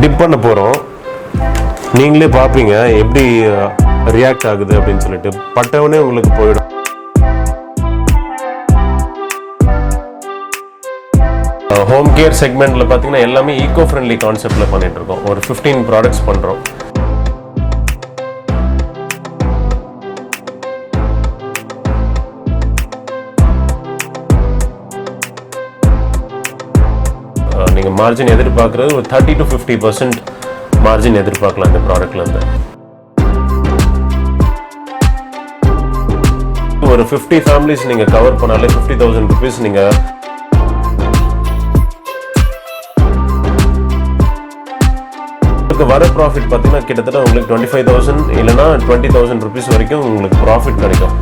Tip பண்ண போகிறோம். நீங்களே பார்ப்பீங்க எப்படி ரியாக்ட் ஆகுது அப்படின்னு சொல்லிட்டு. பட்டவனே உங்களுக்கு போயிடும். ஹோம் கேர் செக்மெண்ட்டில் பார்த்தீங்கன்னா எல்லாமே ஈகோ ஃப்ரெண்ட்லி கான்செப்டில் பண்ணிகிட்ருக்கோம். ஒரு 15 ப்ராடக்ட்ஸ் பண்ணுறோம். நீங்கள் மார்ஜின் எதிர்பார்க்குறது ஒரு 30 to 50% மார்ஜின் எதிர்பார்க்கலாம் இந்த ப்ராடக்ட்லேருந்து. ஒரு 50 ஃபேமிலிஸ் நீங்கள் கவர் பண்ணாலே 50,000 rupees நீங்கள் வர ப்ராஃபிட் பார்த்தீங்கன்னா கிட்டத்தட்ட உங்களுக்கு 25,000 இல்லைனா 20,000 rupees வரைக்கும் உங்களுக்கு ப்ராஃபிட் கிடைக்கும்.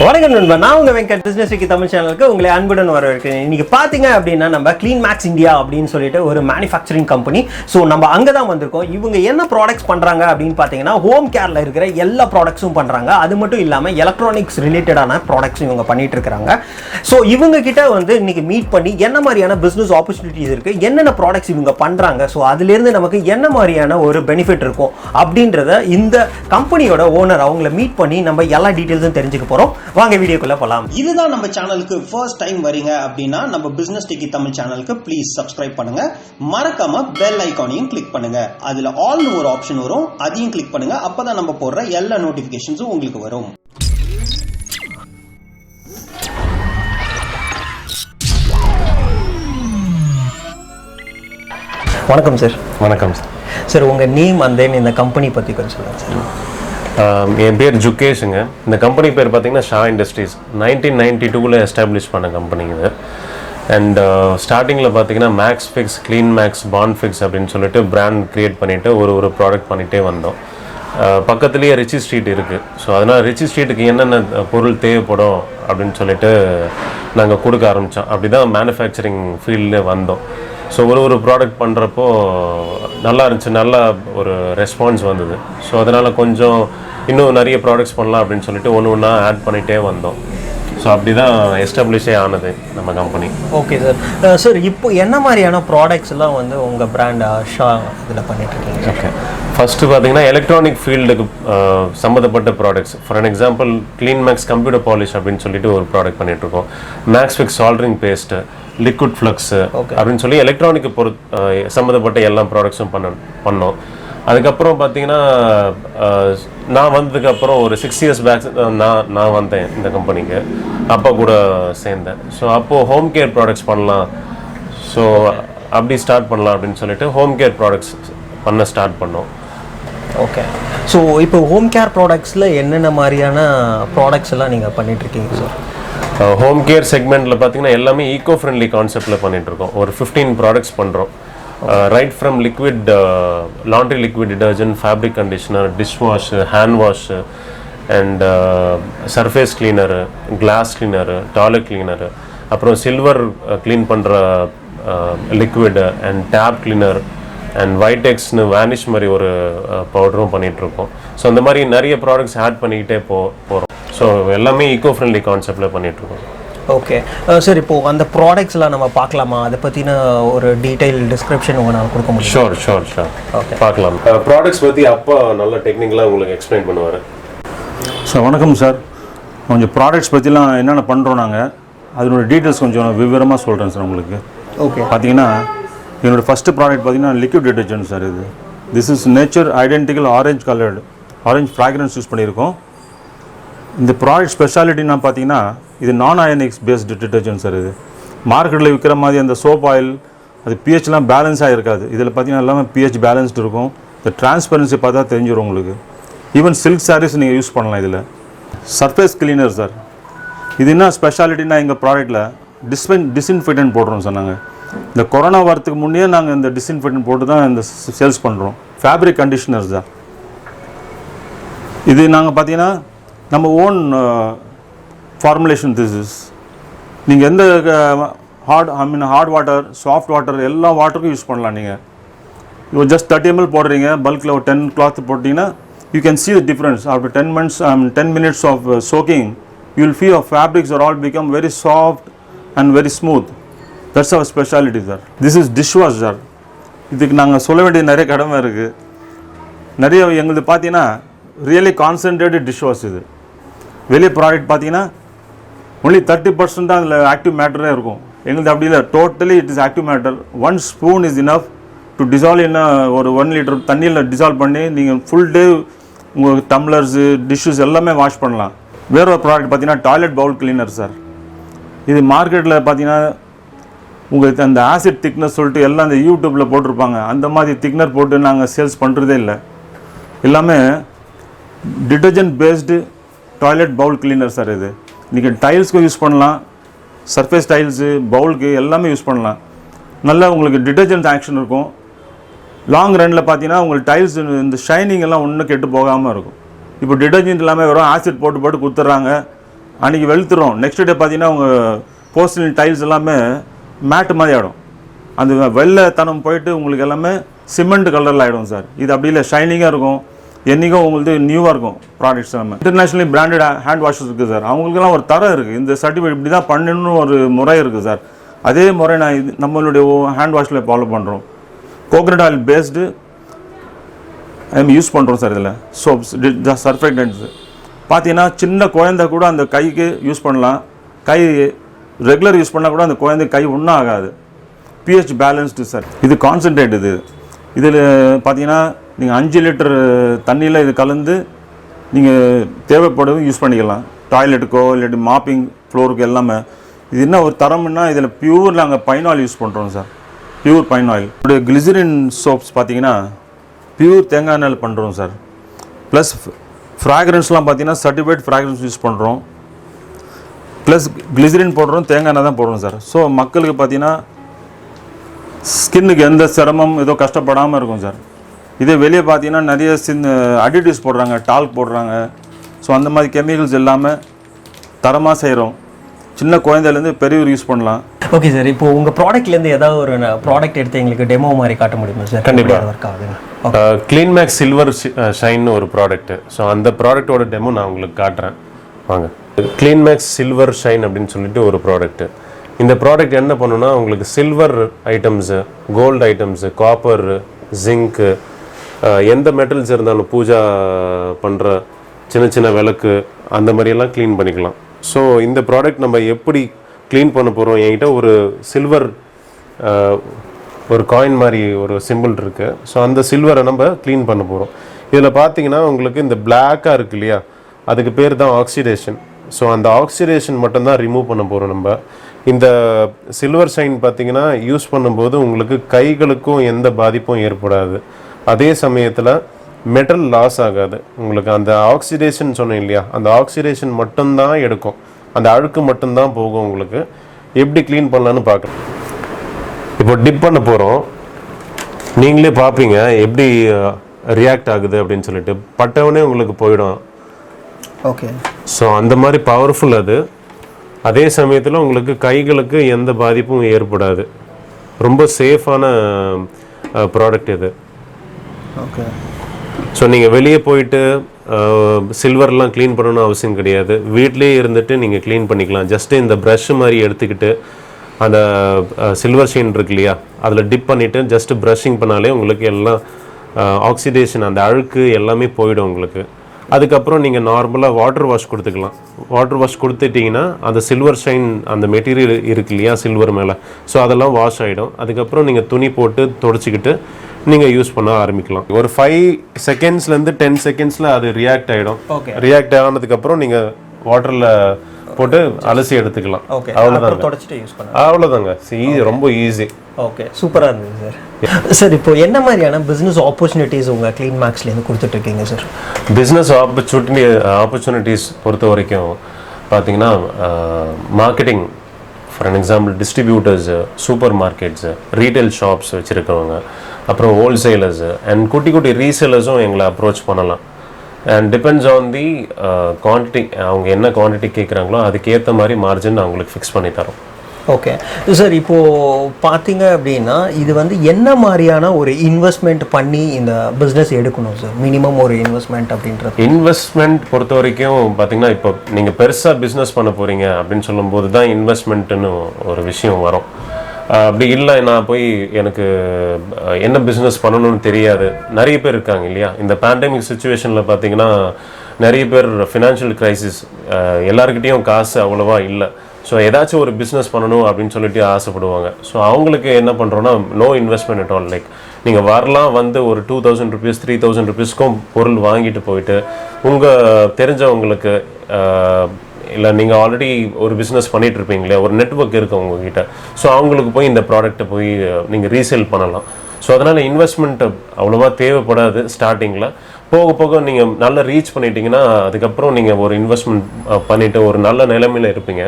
வணக்கம் நண்பா, நான் உங்க வெங்கட் பிசினஸ் விக்கி தமிழ் சேனலுக்கு உங்களை அன்புடன் வரவேற்கிறேன். இன்னைக்கு பாத்தீங்க அப்படின்னா நம்ம CleanMax இந்தியா அப்படின்னு சொல்லிட்டு ஒரு மேனுஃபேக்சரிங் கம்பெனி. ஸோ நம்ம அங்கே தான் வந்திருக்கோம். இவங்க என்ன ப்ராடக்ட்ஸ் பண்றாங்க அப்படின்னு பார்த்தீங்கன்னா ஹோம் கேர்ல இருக்கிற எல்லா ப்ராடக்ட்ஸும் பண்றாங்க. அது மட்டும் இல்லாமல் எலக்ட்ரானிக்ஸ் ரிலேட்டடான ப்ராடக்ட்ஸும் இவங்க பண்ணிட்டு இருக்காங்க. ஸோ இவங்க கிட்ட வந்து இன்னைக்கு மீட் பண்ணி என்ன மாதிரியான பிசினஸ் ஆப்பர்ச்சுனிட்டிஸ் இருக்கு, என்னென்ன ப்ராடக்ட்ஸ் இவங்க பண்றாங்க, ஸோ அதுலேருந்து நமக்கு என்ன மாதிரியான ஒரு பெனிஃபிட் இருக்கும் அப்படின்றத இந்த கம்பெனியோட ஓனர் அவங்கள மீட் பண்ணி நம்ம எல்லா டீட்டெயில்ஸும் தெரிஞ்சுக்க போறோம். வாங்க வீடியோக்குள்ள போலாம். இதுதான் நம்ம சேனலுக்கு ஃபர்ஸ்ட் டைம் வரீங்க அப்படின்னா நம்ம பிசினஸ் டெக்கி தமிழ் சேனலுக்கு ப்ளீஸ் சப்ஸ்கிரைப் பண்ணுங்க. மறக்காம பெல் ஐகானையும் கிளிக் பண்ணுங்க. அதுல ஆல்னு ஒரு ஆப்ஷன் வரும், அதையும் கிளிக் பண்ணுங்க. அப்பதான் நம்ம போடுற எல்லா நோட்டிபிகேஷன்ஸும் உங்களுக்கு வரும். வணக்கம் சார். வணக்கம் சார். சார் உங்க நேம் அண்ட் தென் இந்த கம்பெனி பத்தி கொஞ்சம் சொல்லுங்க சார். என் பேர் ஜுகேஷுங்க. இந்த கம்பெனி பேர் பார்த்தீங்கன்னா ஷார் இண்டஸ்ட்ரீஸ். 1992 எஸ்டாப்ளிஷ் பண்ண கம்பெனி இது. அண்ட் ஸ்டார்டிங்கில் பார்த்தீங்கன்னா Max Fix, CleanMax, Bond Fix அப்படின்னு சொல்லிட்டு பிராண்ட் க்ரியேட் பண்ணிவிட்டு ஒரு ப்ராடக்ட் பண்ணிகிட்டே வந்தோம். பக்கத்துலேயே ரிச்சி ஸ்ட்ரீட் இருக்குது. ஸோ அதனால் ரிச்சி ஸ்ட்ரீட்டுக்கு என்னென்ன பொருள் தேவைப்படும் அப்படின்னு சொல்லிட்டு நாங்கள் கொடுக்க ஆரம்பித்தோம். அப்படி தான் மேனுஃபேக்சரிங் ஃபீல்டில் வந்தோம். ஸோ ஒரு ப்ராடக்ட் பண்ணுறப்போ நல்லா இருந்துச்சு, நல்ல ஒரு ரெஸ்பான்ஸ் வந்தது. ஸோ அதனால் கொஞ்சம் இன்னும் நிறைய ப்ராடக்ட்ஸ் பண்ணலாம் அப்படின்னு சொல்லிட்டு ஒன்று ஆட் பண்ணிகிட்டே வந்தோம். ஸோ அப்படி தான் எஸ்டாப்ளிஷே ஆனது நம்ம கம்பெனி. Okay sir. சார் இப்போ என்ன மாதிரியான ப்ராடக்ட்ஸ் எல்லாம் வந்து உங்கள் பிராண்ட் ஷா இதில் பண்ணிட்டுருக்கீங்க? ஓகே, ஃபஸ்ட்டு பார்த்தீங்கன்னா எலக்ட்ரானிக் ஃபீல்டுக்கு சம்மந்தப்பட்ட products. For an example CleanMax computer polish அப்படின்னு சொல்லிட்டு ஒரு ப்ராடக்ட் பண்ணிகிட்ருக்கோம். Max fix soldering paste, liquid flux அப்படின்னு சொல்லி எலக்ட்ரானிக்கு சம்மந்தப்பட்ட எல்லா ப்ராடக்ட்ஸும் பண்ணோம். அதுக்கப்புறம் பார்த்தீங்கன்னா நான் வந்ததுக்கப்புறம் ஒரு 6 years பேக் நான் வந்தேன் இந்த கம்பெனிக்கு. அப்பா கூட சேர்ந்தேன். ஸோ அப்போது ஹோம் கேர் ப்ராடக்ட்ஸ் பண்ணலாம், ஸோ அப்படி ஸ்டார்ட் பண்ணலாம் அப்படின்னு சொல்லிட்டு ஹோம் கேர் ப்ராடக்ட்ஸ் பண்ண ஸ்டார்ட் பண்ணோம். ஓகே, ஸோ இப்போ ஹோம் கேர் ப்ராடக்ட்ஸில் என்னென்ன மாதிரியான ப்ராடக்ட்ஸ் எல்லாம் நீங்கள் பண்ணிகிட்ருக்கீங்க சார்? ஹோம் கேர் செக்மெண்ட்டில் பார்த்தீங்கன்னா எல்லாமே ஈகோ ஃப்ரெண்ட்லி கான்செப்டில் பண்ணிகிட்ருக்கோம். ஒரு 15 ப்ராடக்ட்ஸ் பண்ணுறோம். Right from liquid laundry liquid detergent, fabric conditioner, dish wash, hand wash and surface cleaner, glass cleaner, toilet cleaner, அப்புறம் சில்வர் க்ளீன் பண்ணுற liquid and tap cleaner and வைடெக்ஸ்னு வேனிஷ் மாதிரி ஒரு பவுடரும் பண்ணிகிட்ருக்கோம். ஸோ அந்த மாதிரி நிறைய ப்ராடக்ட்ஸ் ஆட் பண்ணிக்கிட்டே போகிறோம். ஸோ எல்லாமே ஈகோ ஃப்ரெண்ட்லி கான்செப்டில் பண்ணிகிட்ருக்கோம். ஓகே சார், இப்போது அந்த ப்ராடக்ட்ஸ்லாம் நம்ம பார்க்கலாமா? அதை பற்றின ஒரு டீட்டெயில் டிஸ்கிரிப்ஷன் உங்களால் கொடுக்க முடியும்? ஷோர். ஓகே, பார்க்கலாம். ப்ராடக்ட்ஸ் பற்றி அப்பா நல்ல டெக்னிக்கலாக உங்களுக்கு எக்ஸ்பிளைன் பண்ணுவார். சார் வணக்கம் சார். கொஞ்சம் ப்ராடக்ட்ஸ் பற்றிலாம் என்னென்ன பண்ணுறோம் நாங்கள், அதனோட டீட்டெயில்ஸ் கொஞ்சம் விவரமாக சொல்கிறேன் சார் உங்களுக்கு. ஓகே, பார்த்தீங்கன்னா என்னோடய ஃபஸ்ட்டு ப்ராடக்ட் பார்த்தீங்கன்னா liquid detergent sir. This is nature identical orange fragrance use பண்ணியிருக்கோம். இந்த ப்ராடக்ட் ஸ்பெஷாலிட்டினா பார்த்தீங்கன்னா இது நான் அயனிக்ஸ் பேஸ்டு டிடர்ஜென்ட் சார். இது மார்க்கெட்டில் விற்கிற மாதிரி அந்த சோப் ஆயில் அது பிஹெச்லாம் பேலன்ஸாக இருக்காது. இதில் பார்த்தீங்கன்னா எல்லாமே பிஹெச் பேலன்ஸ்டு இருக்கும். இந்த டிரான்ஸ்பரன்சி பார்த்தா தெரிஞ்சிடும் உங்களுக்கு. ஈவன் சில்க் சாரீஸ் நீங்கள் யூஸ் பண்ணலாம். இதில் சர்ஃபேஸ் கிளீனர் சார். இது என்ன ஸ்பெஷாலிட்டினா எங்கள் ப்ராடக்ட்டில் டிஸ்இன்ஃபெக்டன்ட் போடுறோம் சார். நாங்கள் இந்த கொரோனா வரத்துக்கு முன்னே நாங்கள் இந்த டிஸ்இன்ஃபெக்டன்ட் போட்டு தான் இந்த சேல்ஸ் பண்ணுறோம். ஃபேப்ரிக் கண்டிஷனர்ஸ் தான் இது. நாங்கள் பார்த்தீங்கன்னா நம்ம ஓன் ஃபார்முலேஷன். திஸ் இஸ் நீங்கள் எந்த ஹார்ட் வாட்டர், சாஃப்ட் வாட்டர் எல்லா வாட்டருக்கும் யூஸ் பண்ணலாம். நீங்கள் இப்போ ஜஸ்ட் 30 ml போடுறீங்க, பல்கில் ஒரு 10 cloth போட்டிங்கன்னா you can see the difference. After 10 minutes of soaking, you will feel our fabrics are all become very soft and very smooth. That's our specialty, sir. This is dishwash, sir. இதுக்கு நாங்கள் சொல்ல வேண்டிய நிறைய கடமை இருக்குது. நிறைய எங்களுக்கு பார்த்தீங்கன்னா ரியலி கான்சன்ட்ரேட்டட் டிஷ்வாஷ் இது. வெளியே ப்ராடக்ட் பார்த்தீங்கன்னா ஒன்லி 30% தான் அதில் ஆக்டிவ் மேட்டரே இருக்கும். எங்களுக்கு அப்படி இல்லை, totally it is active matter. 1 spoon is enough to dissolve என்ன ஒரு 1 liter தண்ணியில் டிசால்வ் பண்ணி நீங்கள் ஃபுல் டே உங்கள் டம்ளர்ஸு டிஷ்ஷஸ் எல்லாமே வாஷ் பண்ணலாம். வேற ஒரு ப்ராடக்ட் பார்த்தீங்கன்னா டாய்லெட் பவுல் கிளீனர் சார். இது மார்க்கெட்டில் பார்த்தீங்கன்னா உங்களுக்கு அந்த ஆசிட் திக்னஸ் சொல்லிட்டு எல்லாம் அந்த யூடியூப்பில் போட்டிருப்பாங்க. அந்த மாதிரி திக்னர் போட்டு நாங்கள் சேல்ஸ் பண்ணுறதே இல்லை. எல்லாமே detergent paste toilet bowl cleaner sir. இது நீங்கள் டைல்ஸ்க்கு யூஸ் பண்ணலாம், சர்ஃபேஸ் டைல்ஸு பவுலுக்கு எல்லாமே யூஸ் பண்ணலாம். நல்லா உங்களுக்கு டிட்டர்ஜென்ட் ஆக்ஷன் இருக்கும். லாங் ரனில் பார்த்தீங்கன்னா உங்களுக்கு டைல்ஸ் இந்த ஷைனிங் எல்லாம் ஒன்றும் கெட்டு போகாமல் இருக்கும். இப்போ டிட்டர்ஜென்ட் எல்லாமே வரும், ஆசிட் போட்டு கொடுத்துட்றாங்க, அன்றைக்கி வெளுத்துரும். நெக்ஸ்ட் டே பார்த்தீங்கன்னா உங்கள் போர்சிலின் டைல்ஸ் எல்லாமே மேட்டு மாதிரி ஆகிடும். அந்த வெள்ளைத்தனம் போயிட்டு உங்களுக்கு எல்லாமே சிமெண்ட் கலரில் ஆகிடும் சார். இது அப்படி இல்லை, ஷைனிங்காக இருக்கும், என்றைக்கும் உங்களுக்கு நியூவாக இருக்கும் ப்ராடக்ட்ஸ் எல்லாமே. இன்டர்நேஷ்னலி பிராண்டட் ஹேண்ட் வாஷஸ் இருக்குது சார். அவங்களுக்குலாம் ஒரு தரம் இருக்குது, இந்த சர்டிஃபிகேட் இப்படி தான் பண்ணணும்னு ஒரு முறை இருக்குது சார். அதே முறை நான் இது நம்மளுடைய ஹேண்ட் வாஷில் ஃபாலோ பண்ணுறோம். கோகனட் ஆயில் பேஸ்டு யூஸ் பண்ணுறோம் சார். இதில் சோப்ஸ் சர்ஃபெக்டன்ட்ஸு பார்த்தீங்கன்னா சின்ன குழந்தை கூட அந்த கைக்கு யூஸ் பண்ணலாம். கை ரெகுலர் யூஸ் பண்ணால் கூட அந்த குழந்தை கை ஒன்றும் ஆகாது. pH balanced sir. இது கான்சன்ட்ரேட். இதில் பார்த்தீங்கன்னா நீங்கள் 5 லிட்டர் தண்ணியில் இது கலந்து நீங்கள் தேவைப்படும் யூஸ் பண்ணிக்கலாம். டாய்லெட்டுக்கோ இல்லாட்டி மாப்பிங் ஃப்ளோருக்கு எல்லாமே. இது என்ன ஒரு தரம்னா இதில் பியூர் நாங்கள் பைன் ஆயில் யூஸ் பண்ணுறோம் சார். Pure pine oil. இப்படி கிளிசரின் சோப்ஸ் பார்த்தீங்கன்னா பியூர் தேங்காய் எண்ணெயில் பண்ணுறோம் சார். ப்ளஸ் ஃப்ராக்ரன்ஸ்லாம் பார்த்தீங்கன்னா சர்டிஃபைட் ஃப்ராக்ரன்ஸ் யூஸ் பண்ணுறோம். ப்ளஸ் கிளிசரின் போடுறோம், தேங்காய் எண்ணெய் தான் போடுறோம் சார். ஸோ மக்களுக்கு பார்த்தீங்கன்னா ஸ்கின்னுக்கு எந்த சிரமம் ஏதோ கஷ்டப்படாமல் இருக்கும் சார். இதே வெளியே பார்த்தீங்கன்னா நிறைய அடிட்டிவ்ஸ் போடுறாங்க, டால்க் போடுறாங்க. ஸோ அந்த மாதிரி கெமிக்கல்ஸ் இல்லாமல் தரமாக செய்கிறோம். சின்ன குழந்தையிலேருந்து பெரியவர் யூஸ் பண்ணலாம். ஓகே சார், இப்போ உங்கள் ப்ராடக்ட்லேருந்து ஏதாவது ஒரு ப்ராடக்ட் எடுத்து எங்களுக்கு டெமோ மாதிரி காட்ட முடியுமா சார்? கண்டிப்பாக. ஒர்க் ஆகுதுங்க. CleanMax சில்வர் ஷைன்னு ஒரு ப்ராடக்ட்டு. ஸோ அந்த ப்ராடக்ட்டோட டெமோ நான் உங்களுக்கு காட்டுறேன் வாங்க. CleanMax சில்வர் ஷைன் அப்படின்னு சொல்லிட்டு ஒரு ப்ராடக்ட்டு. இந்த ப்ராடக்ட் என்ன பண்ணுன்னா உங்களுக்கு silver items, gold items, copper, zinc, எந்த மெட்டல்ஸ் இருந்தாலும் பூஜா பண்ணுற சின்ன சின்ன விளக்கு அந்த மாதிரியெல்லாம் க்ளீன் பண்ணிக்கலாம். ஸோ இந்த ப்ராடக்ட் நம்ம எப்படி க்ளீன் பண்ண போகிறோம், என்கிட்ட ஒரு சில்வர் ஒரு காயின் மாதிரி ஒரு சிம்பிள் இருக்குது. ஸோ அந்த சில்வரை நம்ம க்ளீன் பண்ண போகிறோம். இதில் பார்த்தீங்கன்னா உங்களுக்கு இந்த பிளாக்காக இருக்குது இல்லையா, அதுக்கு பேர் தான் ஆக்சிடேஷன். ஸோ அந்த ஆக்சிடேஷன் மட்டும்தான் ரிமூவ் பண்ண போகிறோம் நம்ம. இந்த சில்வர் ஷைன் பார்த்தீங்கன்னா யூஸ் பண்ணும்போது உங்களுக்கு கைகளுக்கும் எந்த பாதிப்பும் ஏற்படாது. அதே சமயத்தில் மெட்டல் லாஸ் ஆகாது. உங்களுக்கு அந்த ஆக்சிடேஷன் சொன்னேன் இல்லையா, அந்த ஆக்சிடேஷன் மட்டும்தான் எடுக்கும், அந்த அழுக்கு மட்டும்தான் போகும். உங்களுக்கு எப்படி க்ளீன் பண்ணலான்னு பார்க்கலாம். இப்போ டிப் பண்ண போகிறோம், நீங்களே பார்ப்பீங்க எப்படி ரியாக்ட் ஆகுது அப்படின்னு சொல்லிட்டு. பட்டவனே உங்களுக்கு போயிடும். ஓகே. ஸோ அந்த மாதிரி பவர்ஃபுல் அது. அதே சமயத்தில் உங்களுக்கு கைகளுக்கு எந்த பாதிப்பும் ஏற்படாது. ரொம்ப சேஃபான ப்ராடக்ட் இது. ஓகே. ஸோ நீங்கள் வெளியே போயிட்டு சில்வர்லாம் க்ளீன் பண்ணணும்னு அவசியம் கிடையாது. வீட்டிலே இருந்துட்டு நீங்கள் க்ளீன் பண்ணிக்கலாம். ஜஸ்ட்டு இந்த ப்ரஷ் மாதிரி எடுத்துக்கிட்டு அந்த சில்வர் ஷைன் இருக்கு இல்லையா, அதில் டிப் பண்ணிவிட்டு ஜஸ்ட்டு ப்ரஷிங் பண்ணாலே உங்களுக்கு எல்லாம் ஆக்சிடேஷன், அந்த அழுக்கு எல்லாமே போயிடும் உங்களுக்கு. அதுக்கப்புறம் நீங்கள் நார்மலாக வாட்டர் வாஷ் கொடுத்துக்கலாம். வாட்டர் வாஷ் கொடுத்துட்டிங்கன்னா அந்த சில்வர் ஷைன் அந்த மெட்டீரியல் இருக்கு இல்லையா சில்வர் மேலே, ஸோ அதெல்லாம் வாஷ் ஆகிடும். அதுக்கப்புறம் நீங்கள் துணி போட்டு தொடச்சிக்கிட்டு நீங்கள் யூஸ் பண்ண ஆரம்பிக்கலாம். ஒரு 5 செகண்ட்ஸ்லேருந்து 10 செகண்ட்ஸில் அது ரியாக்ட் ஆகிடும். ரியாக்ட் ஆனதுக்கப்புறம் நீங்கள் வாட்டரில் போட்டு அலசி எடுத்துக்கலாம். அவ்வளோதாங்க. ரொம்ப ஈஸி. ஓகே, சூப்பராக இருந்தது சார். சார், இப்போ என்ன மாதிரியான பிஸ்னஸ் ஆப்பர்ச்சுனிட்டிஸ் உங்கள் CleanMaxலேருந்து கொடுத்துட்ருக்கீங்க சார்? பிஸ்னஸ் ஆப்பர்ச்சுனிட்டிஸ் பொறுத்த வரைக்கும் பார்த்தீங்கன்னா marketing, for an example distributors, super markets, retail shops வச்சுருக்கவங்க, அப்புறம் ஹோல்சேலர்ஸு அண்ட் குட்டி குட்டி ரீசேலர்ஸும் எங்களை அப்ரோச் பண்ணலாம். And depends on the quantity. அவங்க என்ன குவான்டிட்டி கேட்குறாங்களோ அதுக்கேற்ற மாதிரி மார்ஜின் அவங்களுக்கு ஃபிக்ஸ் பண்ணி தரோம். ஓகே சார், இப்போது பார்த்தீங்க அப்படின்னா இது வந்து என்ன மாதிரியான ஒரு இன்வெஸ்ட்மெண்ட் பண்ணி இந்த பிஸ்னஸ் எடுக்கணும் சார்? மினிமம் ஒரு இன்வெஸ்ட்மெண்ட் அப்படின்றது. இன்வெஸ்ட்மெண்ட் பொறுத்த வரைக்கும் பார்த்தீங்கன்னா, இப்போ நீங்கள் பெருசாக பிஸ்னஸ் பண்ண போகிறீங்க அப்படின்னு சொல்லும்போது தான் இன்வெஸ்ட்மெண்ட்டுன்னு ஒரு விஷயம் வரும். அப்படி இல்லை, நான் போய் எனக்கு என்ன பிஸ்னஸ் பண்ணணும்னு தெரியாது, நிறைய பேர் இருக்காங்க இல்லையா? இந்த பேண்டமிக் சுச்சுவேஷனில் பார்த்தீங்கன்னா நிறைய பேர் ஃபினான்ஷியல் கிரைசிஸ், எல்லாருக்கிட்டேயும் காசு அவ்வளோவா இல்லை. ஸோ ஏதாச்சும் ஒரு பிஸ்னஸ் பண்ணணும் அப்படின்னு சொல்லிட்டு ஆசைப்படுவாங்க. ஸோ அவங்களுக்கு என்ன பண்ணுறோன்னா, no investment at all. Like நீங்கள் வரலாம், வந்து ஒரு 2000 rupees 3000 rupeesக்கும் பொருள் வாங்கிட்டு போயிட்டு உங்கள் தெரிஞ்சவங்களுக்கு, இல்லை நீங்கள் ஆல்ரெடி ஒரு பிஸ்னஸ் பண்ணிகிட்டு இருப்பீங்களே, ஒரு நெட்வொர்க் இருக்குது உங்ககிட்ட, ஸோ அவங்களுக்கு போய் இந்த ப்ராடக்ட்டை போய் நீங்கள் ரீசேல் பண்ணலாம். ஸோ அதனால் இன்வெஸ்ட்மெண்ட் அவ்வளோவா தேவைப்படாது ஸ்டார்டிங்கில். போக போக நீங்கள் நல்லா ரீச் பண்ணிட்டீங்கன்னா அதுக்கப்புறம் நீங்கள் ஒரு இன்வெஸ்ட்மெண்ட் பண்ணிவிட்டு ஒரு நல்ல நிலைமையில் இருப்பீங்க.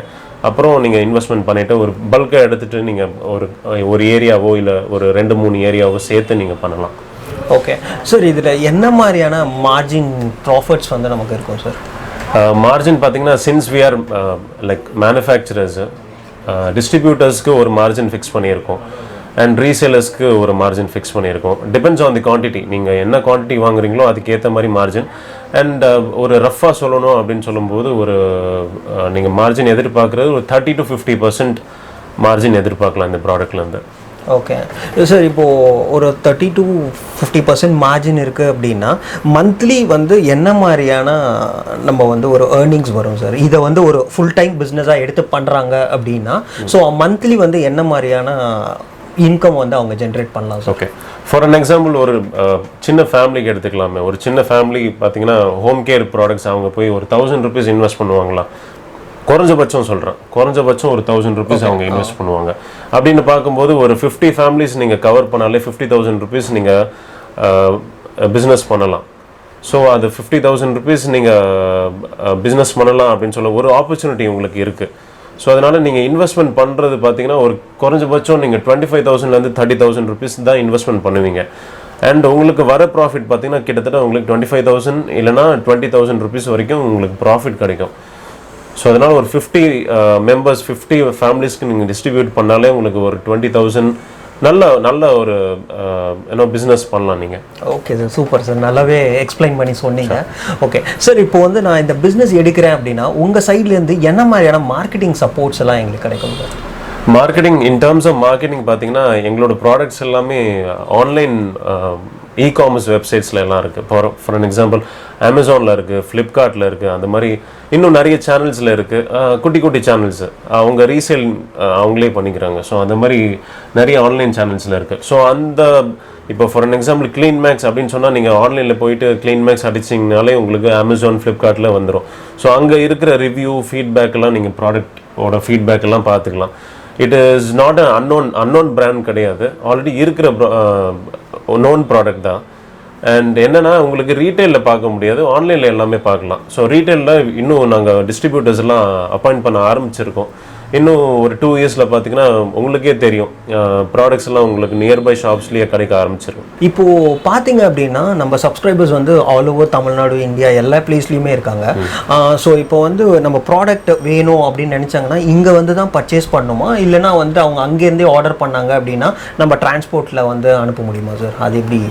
அப்புறம் நீங்கள் இன்வெஸ்ட்மெண்ட் பண்ணிவிட்டு ஒரு பல்காக எடுத்துகிட்டு நீங்கள் ஒரு ஏரியாவோ இல்லை ஒரு 2-3 ஏரியாவோ சேர்த்து நீங்கள் பண்ணலாம். ஓகே சார், இதில் என்ன மாதிரியான மார்ஜின் ப்ராஃபிட்ஸ் வந்து நமக்கு இருக்கும் சார்? மார்ஜின் பார்த்தீங்கன்னா, since we are like manufacturers, டிஸ்ட்ரிபியூட்டர்ஸ்க்கு ஒரு மார்ஜின் ஃபிக்ஸ் பண்ணியிருக்கோம் அண்ட் ரீசேலர்ஸ்க்கு ஒரு மார்ஜின் ஃபிக்ஸ் பண்ணியிருக்கோம். Depends on the quantity. நீங்கள் என்ன குவான்டிட்டி வாங்குறீங்களோ அதுக்கேற்ற மாதிரி மார்ஜின். அண்ட் ஒரு ரஃபாக சொல்லணும் அப்படின்னு சொல்லும்போது ஒரு நீங்கள் மார்ஜின் எதிர்பார்க்குறது ஒரு 30 to 50% மார்ஜின் எதிர்பார்க்கலாம் இந்த ப்ராடக்ட்லேருந்து. ஓகே சார், இப்போது ஒரு 30 to 50% மார்ஜின் இருக்குது அப்படின்னா மந்த்லி வந்து என்ன மாதிரியான நம்ம வந்து ஒரு ஏர்னிங்ஸ் வரும் சார்? இதை வந்து ஒரு ஃபுல் டைம் பிஸ்னஸாக எடுத்து பண்ணுறாங்க அப்படின்னா ஸோ மந்த்லி வந்து என்ன மாதிரியான இன்கம் வந்து அவங்க ஜென்ரேட் பண்ணலாம் sir? Okay, for an example ஒரு சின்ன ஃபேமிலிக்கு எடுத்துக்கலாமே. ஒரு சின்ன ஃபேமிலி பார்த்தீங்கன்னா ஹோம் கேர் ப்ராடக்ட்ஸ் அவங்க போய் ஒரு 1000 rupees இன்வெஸ்ட் பண்ணுவாங்களா? குறைஞ்சபட்சம் சொல்கிறேன், குறைஞ்சபட்சம் ஒரு 1000 rupees அவங்க இன்வெஸ்ட் பண்ணுவாங்க. அப்படின்னு பார்க்கும்போது ஒரு 50 families நீங்கள் கவர் பண்ணாலே 50,000 rupees நீங்கள் பிஸ்னஸ் பண்ணலாம். ஸோ அது 50,000 rupees நீங்கள் பிஸ்னஸ் பண்ணலாம் அப்படின்னு சொல்ல ஒரு ஆப்பர்ச்சுனிட்டி உங்களுக்கு இருக்குது. ஸோ அதனால் நீங்கள் இன்வெஸ்ட்மெண்ட் பண்ணுறது பார்த்தீங்கன்னா ஒரு குறைஞ்சபட்சம் நீங்கள் 25,000 to 30,000 rupees தான் இன்வெஸ்ட்மெண்ட் பண்ணுவீங்க. அண்ட் உங்களுக்கு வர ப்ராஃபிட் பார்த்தீங்கன்னா கிட்டத்தட்ட உங்களுக்கு 25,000 இல்லைனா 20,000 rupees வரைக்கும் உங்களுக்கு ப்ராஃபிட் கிடைக்கும். ஸோ அதனால் ஒரு 50 members 50 familiesக்கு நீங்கள் டிஸ்ட்ரிபியூட் பண்ணாலே உங்களுக்கு ஒரு 20,000 நல்ல ஒரு பிஸ்னஸ் பண்ணலாம் நீங்கள். ஓகே சார், சூப்பர் சார், நல்லாவே எக்ஸ்பிளைன் பண்ணி சொன்னீங்க. ஓகே சார், இப்போ வந்து நான் இந்த பிஸ்னஸ் எடுக்கிறேன் அப்படின்னா உங்கள் சைட்லேருந்து என்ன மாதிரியான மார்க்கெட்டிங் சப்போர்ட்ஸ் எல்லாம் எங்களுக்கு கிடைக்கும் sir? Marketing, in terms of marketing பார்த்தீங்கன்னா எங்களோட ப்ராடக்ட்ஸ் எல்லாமே ஆன்லைன் இ-காமர்ஸ் வெப்சைட்ஸில் எல்லாம் இருக்குது. ஃபார் அன் எக்ஸாம்பிள் அமேசானில் இருக்குது, ஃப்ளிப்கார்ட்டில் இருக்குது, அந்த மாதிரி இன்னும் நிறைய சேனல்ஸில் இருக்குது. குட்டி குட்டி சேனல்ஸு அவங்க ரீசேல் அவங்களே பண்ணிக்கிறாங்க. ஸோ அந்த மாதிரி நிறைய ஆன்லைன் சேனல்ஸில் இருக்குது. ஸோ அந்த இப்போ ஃபார் அன் எக்ஸாம்பிள் CleanMax அப்படின்னு சொன்னால் நீங்கள் ஆன்லைனில் போயிட்டு CleanMax அடிச்சிங்கனாலே உங்களுக்கு அமேசான் ஃப்ளிப்கார்ட்டில் வந்துடும். ஸோ அங்கே இருக்கிற ரிவ்யூ ஃபீட்பேக்கெல்லாம் நீங்கள் ப்ராடக்டோட ஃபீட்பேக்கெல்லாம் பார்த்துக்கலாம். It is not a unknown brand கிடையாது, ஆல்ரெடி இருக்கிற நோன் ப்ராடக்ட் தான். அண்ட் என்னென்னா உங்களுக்கு ரீட்டெயிலில் பார்க்க முடியாது, ஆன்லைனில் எல்லாமே பார்க்கலாம். ஸோ ரீட்டெயிலில் இன்னும் நாங்கள் டிஸ்ட்ரிபியூட்டர்ஸ் எல்லாம் அப்பாயிண்ட் பண்ண ஆரம்பிச்சிருக்கோம். இன்னும் ஒரு 2 yearsல பார்த்தீங்கன்னா உங்களுக்கே தெரியும் ப்ராடக்ட்ஸ் எல்லாம் உங்களுக்கு நியர்பை ஷாப்ஸ்லேயே கிடைக்க ஆரம்பிச்சிருக்கும். இப்போது பார்த்தீங்க அப்படின்னா நம்ம சப்ஸ்கிரைபர்ஸ் வந்து ஆல் ஓவர் தமிழ்நாடு, இந்தியா எல்லா பிளேஸ்லையுமே இருக்காங்க. ஸோ இப்போ வந்து நம்ம ப்ராடக்ட் வேணும் அப்படின்னு நினச்சாங்கன்னா இங்கே வந்து தான் பர்ச்சேஸ் பண்ணணுமா, இல்லைனா வந்து அவங்க அங்கேருந்தே ஆர்டர் பண்ணாங்க அப்படின்னா நம்ம டிரான்ஸ்போர்ட்டில் வந்து அனுப்ப முடியுமா சார்? அது எப்படி?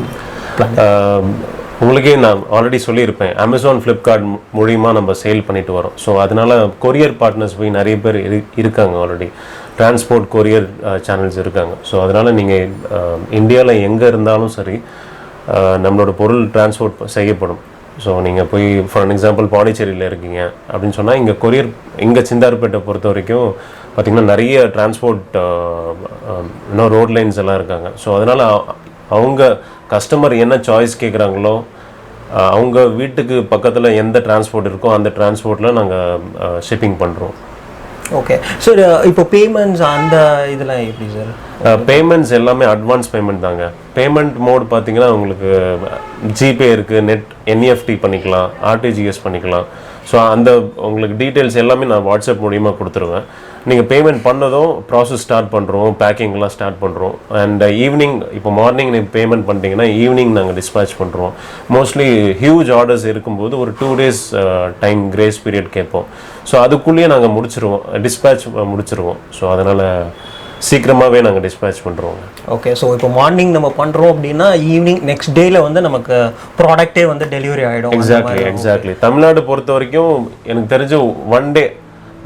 உங்களுக்கே நான் ஆல்ரெடி சொல்லியிருப்பேன், அமேசான் ஃப்ளிப்கார்ட் மூலிமா நம்ம சேல் பண்ணிட்டு வரோம். ஸோ அதனால் கொரியர் பார்ட்னர்ஸ் போய் நிறைய பேர் இருக்காங்க, ஆல்ரெடி டிரான்ஸ்போர்ட் கொரியர் சேனல்ஸ் இருக்காங்க. ஸோ அதனால் நீங்கள் இந்தியாவில் எங்கே இருந்தாலும் சரி நம்மளோட பொருள் டிரான்ஸ்போர்ட் செய்யப்படும். ஸோ நீங்கள் போய் ஃபார் அன் எக்ஸாம்பிள் பாண்டிச்சேரியில் இருக்கீங்க அப்படின்னு சொன்னால் இங்கே கொரியர், இங்கே சிந்தார்பேட்டை பொறுத்த வரைக்கும் பார்த்திங்கன்னா நிறைய டிரான்ஸ்போர்ட் இன்னும் ரோட் லைன்ஸ் எல்லாம் இருக்காங்க. ஸோ அதனால் அவங்க கஸ்டமர் என்ன சாய்ஸ் கேட்குறாங்களோ அவங்க வீட்டுக்கு பக்கத்தில் எந்த டிரான்ஸ்போர்ட் இருக்கோ அந்த டிரான்ஸ்போர்ட்டில் நாங்கள் ஷிப்பிங் பண்ணுறோம். ஓகே சார், இப்போ பேமெண்ட்ஸ் அந்த இதெல்லாம் எப்படி சார்? பேமெண்ட்ஸ் எல்லாமே அட்வான்ஸ் பேமெண்ட் தாங்க. பேமெண்ட் மோட் பார்த்தீங்கன்னா உங்களுக்கு ஜிபே இருக்குது, நெட் என்இஎஃப்டி பண்ணிக்கலாம், ஆர்டிஜிஎஸ் பண்ணிக்கலாம். ஸோ அந்த உங்களுக்கு டீட்டெயில்ஸ் எல்லாமே நான் வாட்ஸ்அப் மூலிமா கொடுத்துருவேன். நீங்கள் பேமெண்ட் பண்ணதும் ப்ராசஸ் ஸ்டார்ட் பண்ணுறோம், பேக்கிங்லாம் ஸ்டார்ட் பண்ணுறோம். அண்ட் ஈவினிங் இப்போ மார்னிங் நீங்கள் பேமெண்ட் பண்ணிட்டீங்கன்னா ஈவினிங் நாங்கள் டிஸ்பேச் பண்ணுறோம். மோஸ்ட்லி ஹியூஜ் ஆர்டர்ஸ் இருக்கும்போது ஒரு 2 days டைம் கிரேஸ் பீரியட் கேட்போம். ஸோ அதுக்குள்ளேயே நாங்கள் முடிச்சிருவோம், டிஸ்பேச் முடிச்சிருவோம். ஸோ அதனால் சீக்கிரமாகவே நாங்கள் டிஸ்பேச் பண்ணுறோம். ஓகே, ஸோ இப்போ மார்னிங் நம்ம பண்ணுறோம் அப்படின்னா ஈவினிங் நெக்ஸ்ட் டேயில் வந்து நமக்கு ப்ராடக்ட்டே வந்து டெலிவரி ஆகிடும். எக்ஸாக்ட்லி. தமிழ்நாடு பொறுத்த வரைக்கும் எனக்கு தெரிஞ்ச 1 day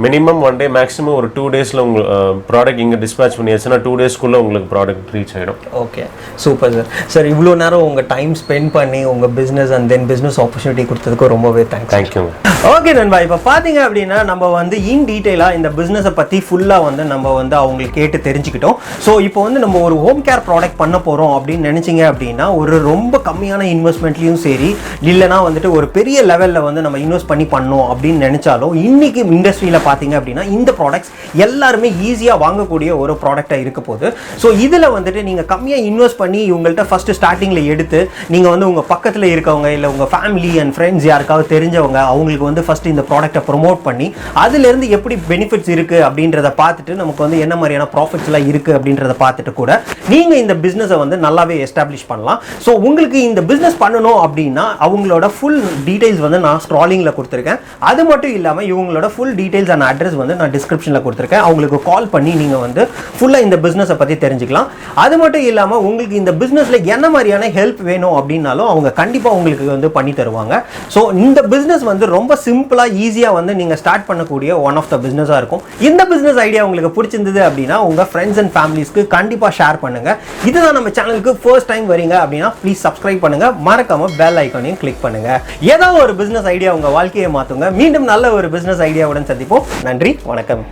மினிமம் 1 day மேக்ஸிமம் ஒரு 2 days உங்களுக்கு ப்ராடக்ட் இங்கே டிஸ்பேச் பண்ணியாச்சுன்னா 2 daysக்குள்ளே உங்களுக்கு ப்ராடக்ட் ரீச் ஆகிடும். Okay, super sir. சார் இவ்வளோ நேரம் உங்கள் டைம் ஸ்பெண்ட் பண்ணி உங்கள் business and then business opportunity கொடுத்ததுக்கு ரொம்பவே தேங்க்யூ. ஓகே நண்பா, இப்போ பார்த்தீங்க அப்படின்னா நம்ம வந்து இன் டீட்டெயிலாக இந்த பிஸ்னஸை பற்றி ஃபுல்லாக வந்து நம்ம வந்து அவங்களுக்கு கேட்டு தெரிஞ்சுக்கிட்டோம். ஸோ இப்போ வந்து நம்ம ஒரு ஹோம் கேர் ப்ராடக்ட் பண்ண போகிறோம் அப்படின்னு நினச்சிங்க அப்படின்னா ஒரு ரொம்ப கம்மியான இன்வெஸ்ட்மெண்ட்லேயும் சரி, இல்லைனா வந்துட்டு ஒரு பெரிய லெவலில் வந்து நம்ம இன்வெஸ்ட் பண்ணி பண்ணோம் அப்படின்னு நினச்சாலும் இன்னைக்கு இண்டஸ்ட்ரியில் பார்த்தீங்க அப்படின்னா இந்த ப்ராடக்ட்ஸ் எல்லாருமே ஈஸியாக வாங்கக்கூடிய ஒரு ப்ராடக்டாக இருக்க போகுது. ஸோ இதில் வந்துட்டு நீங்கள் கம்மியாக இன்வெஸ்ட் பண்ணி இவங்கள்ட்ட ஃபஸ்ட்டு ஸ்டார்டிங்கில் எடுத்து நீங்கள் வந்து உங்கள் பக்கத்தில் இருக்கவங்க இல்லை உங்கள் ஃபேமிலி அண்ட் ஃப்ரெண்ட்ஸ் யாருக்காவது தெரிஞ்சவங்க அவங்களுக்கு வந்து ஃபஸ்ட்டு இந்த ப்ராடக்ட்டை ப்ரொமோட் பண்ணி அதுலேருந்து எப்படி பெனிஃபிட்ஸ் இருக்குது அப்படின்றத பார்த்துட்டு நமக்கு வந்து என்ன மாதிரியான ப்ராஃபிட்ஸ்லாம் இருக்குது அப்படின்றத பார்த்துட்டு கூட நீங்கள் இந்த பிஸ்னஸை வந்து நல்லாவே எஸ்டாப்ளிஷ் பண்ணலாம். ஸோ உங்களுக்கு இந்த பிஸ்னஸ் பண்ணணும் அப்படின்னா அவங்களோட ஃபுல் டீட்டெயில்ஸ் வந்து நான் ஸ்க்ராலிங்கில் கொடுத்துருக்கேன். அது மட்டும் இல்லாமல் இவங்களோட ஃபுல் டீட்டெயில்ஸ் அண்ட் அட்ரஸ் வந்து நான் டிஸ்கிரிப்ஷனில் கொடுத்துருக்கேன். அவங்களுக்கு கால் பண்ணி நீங்கள் வந்து ஃபுல்லாக இந்த பிஸ்னஸை பற்றி தெரிஞ்சுக்கலாம். அது மட்டும் இல்லாமல் உங்களுக்கு இந்த பிஸ்னஸில் என்ன மாதிரியான ஹெல்ப் வேணும் அப்படின்னாலும் அவங்க கண்டிப்பாக உங்களுக்கு வந்து பண்ணி தருவாங்க. ஸோ இந்த பிஸ்னஸ் வந்து ரொம்ப சிம்பிளாக ஈஸியாக வந்து நீங்கள் ஸ்டார்ட் பண்ணக்கூடிய ஒன் ஆஃப் த பிஸ்னஸாக இருக்கும். இந்த பிஸ்னஸ் ஐடியா உங்களுக்கு பிடிச்சிருந்தது அப்படின்னா உங்கள் ஃப்ரெண்ட்ஸ் அண்ட் ஃபேமிலிஸ்க்கு கண்டிப்பாக ஷேர் பண்ணுங்கள். இதுதான் நம்ம சேனலுக்கு ஃபர்ஸ்ட் டைம் வரீங்க அப்படின்னா ப்ளீஸ் சப்ஸ்கிரைப் பண்ணுங்கள், மறக்காமல் பெல் ஐக்கானையும் கிளிக் பண்ணுங்கள். ஏதாவது ஒரு பிஸ்னஸ் ஐடியா உங்கள் வாழ்க்கையை மாற்றுங்க. மீண்டும் நல்ல ஒரு பிஸ்னஸ் ஐடியாவுடன் சந்திப்போம். நன்றி, வணக்கம்.